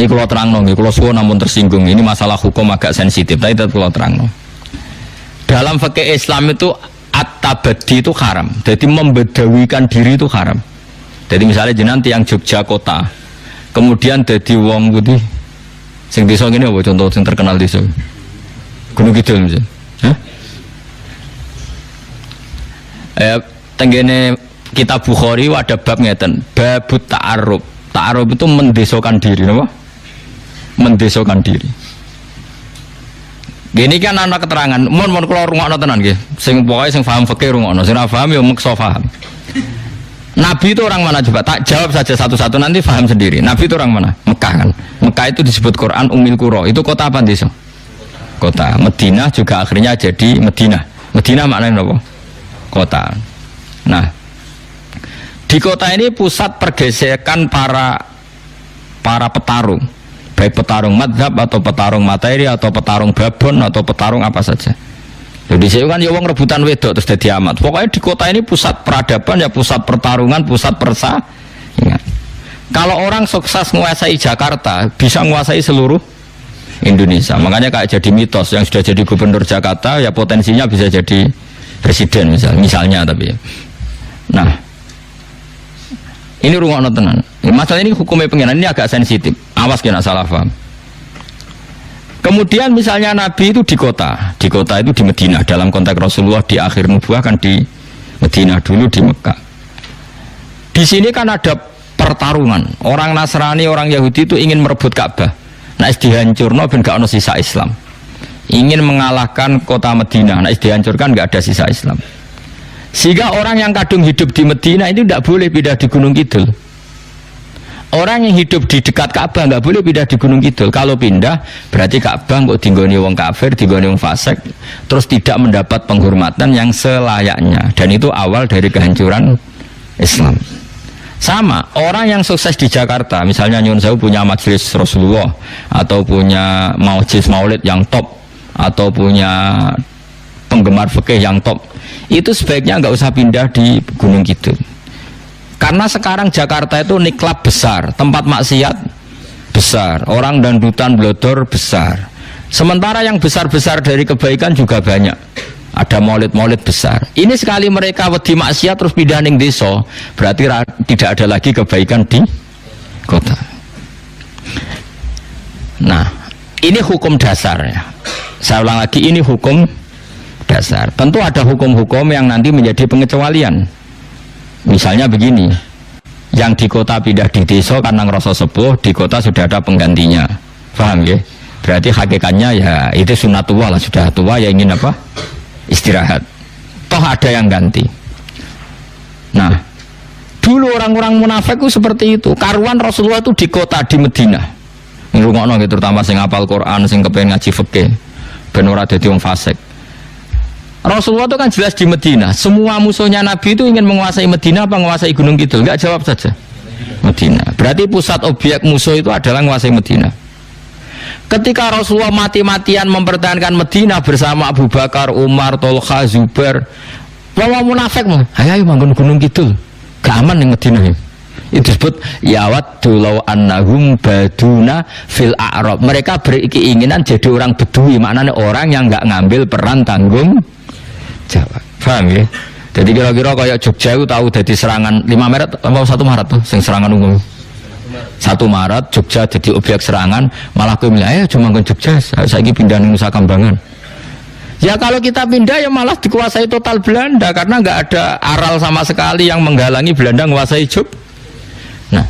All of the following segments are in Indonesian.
Ini kalau terang nong, kalau suwo namun tersinggung. Ini masalah hukum agak sensitif, tapi tetap kalau terang nong. Dalam fikih Islam itu at-tabaddi itu haram. Jadi membedawikan diri itu haram. Jadi misalnya jenengan tiyang Jogja kota, kemudian jadi wong putih. Sing desa ngene apa contoh sing terkenal desa? Gunung Kidul misalnya. Hah? Tenggene kitab Bukhari ada bab ngeten, babut ta'arruf. Ta'arruf itu mendesokan diri, napa? Mendesokan diri. Gini kan anak keterangan, mon kula rungokno tenan nggih. Sing pokoke sing paham fikih rungokno, sing ora paham ya meksa paham. Nabi itu orang mana coba? Tak jawab saja satu-satu nanti paham sendiri. Nabi itu orang mana? Mekah kan. Mekah itu disebut Quran Ummul Qura. Itu kota apa desa? Kota. Madinah juga akhirnya jadi Madinah. Madinah maknanya apa? Kota. Nah, di kota ini pusat pergesekan para petarung, baik petarung madzhab atau petarung materi atau petarung babon atau petarung apa saja. Jadi saya kan ya wong rebutan wedok terus jadi amat. Pokoknya di kota ini pusat peradaban ya, pusat pertarungan, pusat persaingan. Kalau orang sukses menguasai Jakarta, bisa menguasai seluruh Indonesia. Makanya kayak jadi mitos yang sudah jadi gubernur Jakarta ya potensinya bisa jadi presiden misalnya tapi. Nah, ini rungokno tenan. Masalah ini hukumnya pengiran ini agak sensitif. Awas kena salah paham. Kemudian misalnya Nabi itu di kota itu di Madinah. Dalam konteks Rasulullah di akhir nubuah kan di Madinah, dulu di Mekah. Di sini kan ada pertarungan. Orang Nasrani, orang Yahudi itu ingin merebut Ka'bah. Nah, dihancurno ben gak ono sisa Islam. Ingin mengalahkan kota Madinah. Nah, dihancurkan gak ada sisa Islam. Sehingga orang yang kadung hidup di Madinah itu tidak boleh pindah di Gunung Kidul. Orang yang hidup di dekat Ka'bah nggak boleh pindah di Gunung Kidul. Kalau pindah berarti Ka'bah kok dinggoni wong kafir, dinggoni wong fasik, terus tidak mendapat penghormatan yang selayaknya. Dan itu awal dari kehancuran Islam. Sama orang yang sukses di Jakarta, misalnya Nyun Sewu punya majelis Rasulullah atau punya majelis Maulid yang top atau punya penggemar fikih yang top, itu sebaiknya nggak usah pindah di Gunung Kidul. Karena sekarang Jakarta itu niklab besar, tempat maksiat besar, orang dandutan blodor besar. Sementara yang besar-besar dari kebaikan juga banyak. Ada maulid-maulid besar. Ini sekali mereka wedi maksiat terus pindah ning desa, berarti tidak ada lagi kebaikan di kota. Nah, ini hukum dasar ya. Saya ulang lagi, ini hukum dasar. Tentu ada hukum-hukum yang nanti menjadi pengecualian. Misalnya begini, yang di kota pindah di desa karena ngerasa sepuh, di kota sudah ada penggantinya. Paham ya? Berarti hakikatnya ya itu sunatullah lah, sudah tua ya ingin apa? Istirahat. Toh ada yang ganti. Nah, dulu orang-orang munafik itu seperti itu. Karuan Rasulullah itu di kota di Madinah. Ngrungokno gitu, terutama sing hafal Quran, sing kepengen ngaji fikih, ben ora dadi wong fasik. Rasulullah itu kan jelas di Madinah. Semua musuhnya Nabi itu ingin menguasai Madinah apa menguasai Gunung Kidul? Enggak, jawab saja. Madinah. Berarti pusat objek musuh itu adalah menguasai Madinah. Ketika Rasulullah mati-matian mempertahankan Madinah bersama Abu Bakar, Umar, Tolha, Zubair, wong munafik mah, ayo manggon Gunung Kidul. Gak aman ning Madinah. Itu disebut yawaddu law annahum baduna fil a'rab. Mereka berkeinginan jadi orang Bedui, maknanya orang yang enggak ngambil peran tanggung jawab. Paham ya? Jadi kira-kira kayak Jogja itu tahu jadi serangan 5 Maret atau 1 Maret tuh sing serangan umum. 1 Maret Jogja jadi objek serangan, malah aku bilang, ayo cuma ke Jogja, saya pindah ke Nusa Kambangan. Ya kalau kita pindah ya malah dikuasai total Belanda karena nggak ada aral sama sekali yang menghalangi Belanda menguasai Jogja. Nah,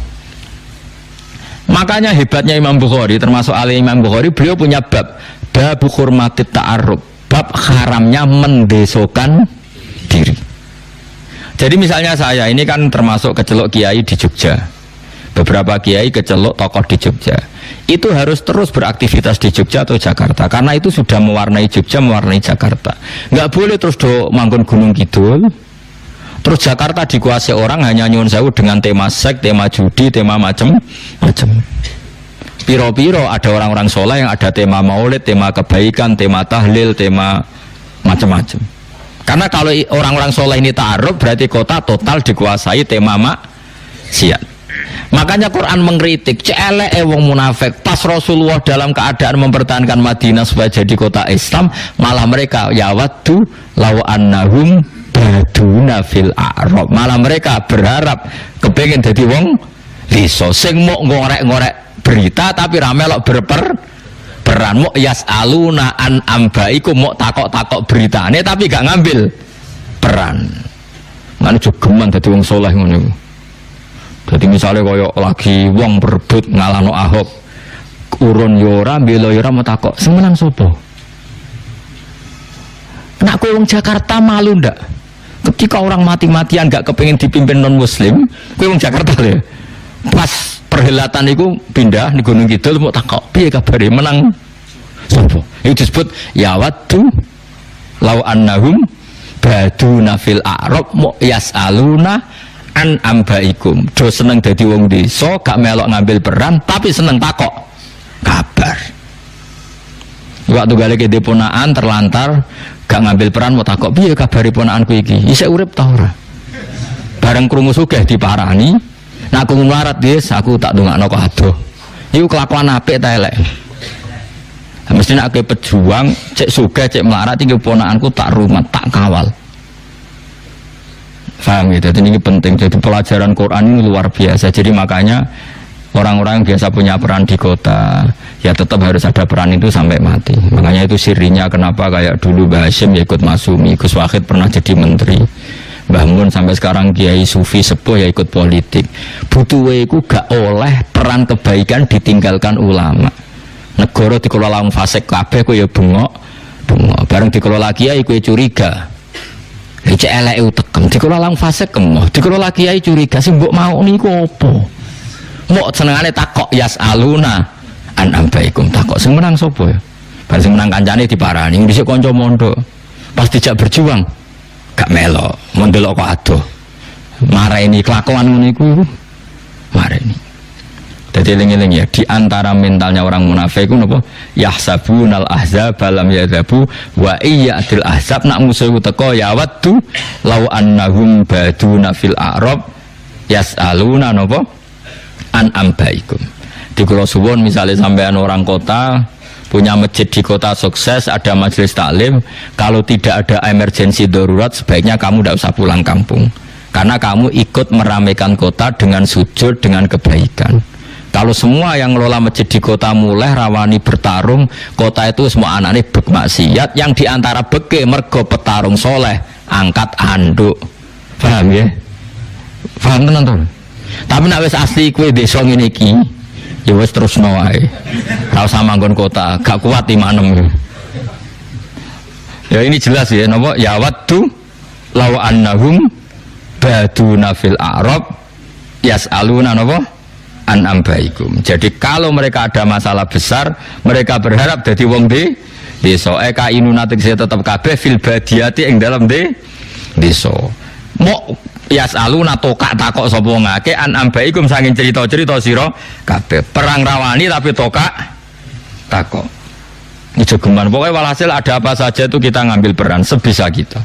makanya hebatnya Imam Bukhari, termasuk ahli Imam Bukhari, beliau punya bab hurmatit ta'arruf, bab haramnya mendesokan diri. Jadi misalnya saya ini kan termasuk kecelok kiai di Jogja. Beberapa kiai kecelok tokoh di Jogja. Itu harus terus beraktivitas di Jogja atau Jakarta karena itu sudah mewarnai Jogja, mewarnai Jakarta. Nggak boleh terus do manggon Gunung Kidul. Terus Jakarta dikuasai orang hanya Nyun Sewu dengan tema seks, tema judi, tema macam-macam. Piro-piro ada orang-orang soleh yang ada tema maulid, tema kebaikan, tema tahlil, tema macam-macam. Karena kalau orang-orang soleh ini ta'aruf berarti kota total dikuasai tema maksiat. Makanya Quran mengkritik celeke wong munafik pas Rasulullah dalam keadaan mempertahankan Madinah supaya jadi kota Islam, malah mereka yawaddu law annahum baduna fil a'rab, malah mereka berharap kepengin dadi wong desa sing mok ngorek-ngorek berita tapi ra melok berperan, mok yasaluna an ambaikum, mok takok-takok beritane tapi gak ngambil peran. Ngene jogeman dadi wong saleh ngono iku. Jadi misalnya koyok lagi wong berebut ngalahno Ahok, urun yora, belo yora mau takok, semenang sopo. Nak kowe wong Jakarta malu ndak? Ketika orang mati-matian gak kepengin dipimpin non Muslim, kowe wong Jakarta ya. Pas perhelatan itu pindah di Gunung Kidul mau takok, piye kabare menang sopo? Itu disebut yawaddu law annahum baduna fil a'rab mu yasaluna an ambaikum, do seneng dadi wong desa gak melok ngambil peran tapi seneng takok kabar. Waktu gale ke deponaan terlantar gak ngambil peran mau takok piye kabare ponakanku iki isih urip ta ora, bareng krungu sugih diparani nak aku melarat yes aku tak ndongakno kok adoh iku kelakuan apik ta elek. Mesti nak ke pejuang cek sugih cek melarat iki ponakanku tak rumat tak kawal. Paham gitu, ini penting. Jadi pelajaran Quran ini luar biasa. Jadi makanya orang-orang yang biasa punya peran di kota ya tetap harus ada peran itu sampai mati. Makanya itu sirinya kenapa kayak dulu Mbah Hashim ya ikut Masumi, Gus Wahid pernah jadi menteri, Mbah Mun sampai sekarang Kiai Sufi sepuh ya ikut politik. Butuhe iku gak oleh peran kebaikan ditinggalkan ulama. Negara dikelola wong fasik kabeh kowe ya bengok. Bareng dikelola kiai kowe curiga. Cek eleke utekem, dikelola lang fase kemoh, dikelola kiai curiga sing mbok mau niku apa? Mbok senengane takok yasaluna an ambaikum, takok sing menang sapa ya? Bar sing menang kancane diparani, dhisik kanca mondok. Pas dijak berjuang gak melok, mondelok kok adoh. Mareni kelakuan ngono iku mareni. Jadi eling-eling ya, di antara mentalnya orang munafik itu napa? Yahsabunal ahzab lam yadhabu wa iyyatil ahzab, nak musuh teko ya waddu law annahum baduna fil a'rab yasaluna napa an ambaikum. Di kula suwun misalnya sampean orang kota punya masjid di kota sukses, ada majelis taklim, kalau tidak ada emergensi darurat sebaiknya kamu tidak usah pulang kampung. Karena kamu ikut meramaikan kota dengan sujud, dengan kebaikan. Kalau semua yang ngelola masjid di kota mulai rawani bertarung, kota itu semua anaknya bermaksiat, yang diantara beke mergo petarung soleh, angkat anduk. Paham ya? Paham tenan to? Tapi nek wis asli kowe desa ngene iki, ya wis terusno wae. Ora usah manggon kota, gak kuat imanem. Ya ini jelas ya, napa? Ya waddu law annahum baduna fil a'rab yas'aluna napa? An ambaikum. Jadi kalau mereka ada masalah besar, mereka berharap dadi wong desa. Eka inuna tegese tetep kabeh fil badiyati ing dalam desa. Mok yasaluna tokak takok sapa ngake an ambaikum saking cerita-cerita sira kabeh. Perang rawani tapi tokak takok. Ini jogeman. Pokoknya walhasil ada apa saja itu kita ngambil peran sebisa kita.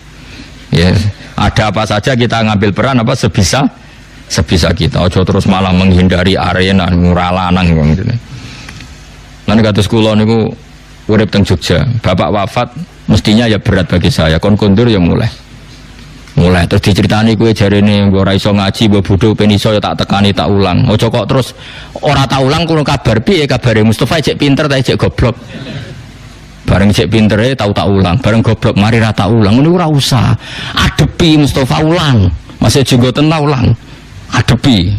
Ya, ada apa saja kita ngambil peran apa sebisa kita. Ojo terus malah menghindari arena nguralanang gitu. Lan kados kula niku urip teng Jogja, bapak wafat mestinya ya berat bagi saya. Kon kondur ya mulai terus diceritani kowe jarene nggo ora iso ngaji mbok bodho ben iso ya tak tekani tak ulang. Ojo kok terus ora tak ulang kulo kabar piye kabare Mustofa cek pinter ta cek goblok. Bareng cek pintere tau tak ulang, bareng goblok mari ra tak ulang. Ngono ora usah. Adepi Mustofa ulang. Masih jenggoten ta ulang. Adepi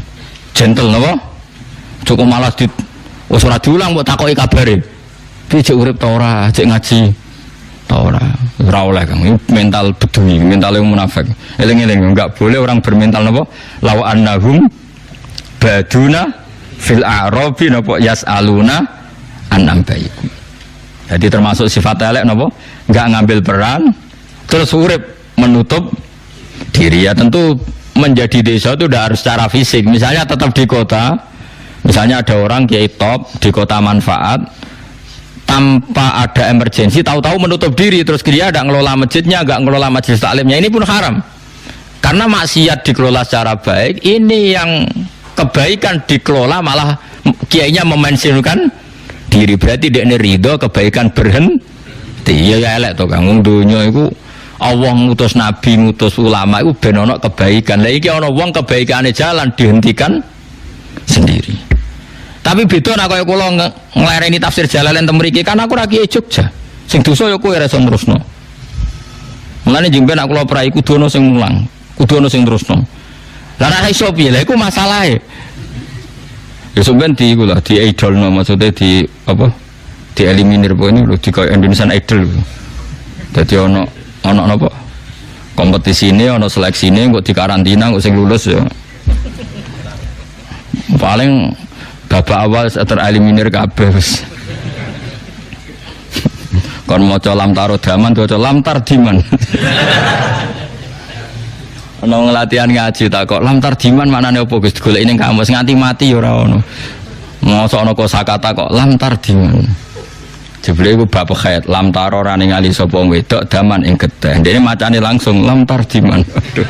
gentle napa cukup malas di wis ora diulang mbok takoki kabare piye cek urip ta ora cek ngaji ta ora oleh Kang. Mental bedui, mental yang munafik. Eling-eling enggak boleh orang bermental napa law annahum baduna fil a'rabi napa yasaluna an ambaikum. Jadi termasuk sifat elek napa enggak ngambil peran terus urip menutup diri. Ya tentu menjadi desa itu tidak harus secara fisik. Misalnya tetap di kota, misalnya ada orang kiai top di kota manfaat tanpa ada emergensi, tahu-tahu menutup diri terus dia tidak ngelola masjidnya, nggak ngelola majelis taklimnya, ini pun haram karena maksiat dikelola secara baik. Ini yang kebaikan dikelola malah kiainya memensiunkan diri, berarti dia ridho kebaikan berhenti. Ya elek to Kang, wong donya iku Allah ngutus nabi, ngutus ulama iku ben ana kebaikan. Lah iki ana wong kebaikane jalan dihentikan sendiri. Tapi beda nek kaya kula nglereni tafsir Jalalain teng mriki kan aku ra kiai Jogja. Sing dosa ya kowe ra iso terusno. Mulane jemben aku kula prai kudu ana sing mulang, kudu ana sing terusno. Lah nek iso piye? Lah iku masalahe. Ya sampean di iku lah, di idolno maksudnya di apa? Di eliminir po ini lho di kaya Indonesian Idol. Dadi ana napa? Kompetisine ana seleksine kok dikarantina kok sing lulus ya. Paling babak awal tereliminir kabeh wis. Kon maca lam taro daman maca lam tardiman. Ana ngelatihan ngaji tak kok lam tardiman maknane apa Gus golek ning kamus nganti mati ya ora ono. Mosok ana kosakata kok lam tardiman. Jebule iku bab khair lam taro ora ningali sapa wedok daman ing getih. Dene macane langsung lam tardiman. Aduh.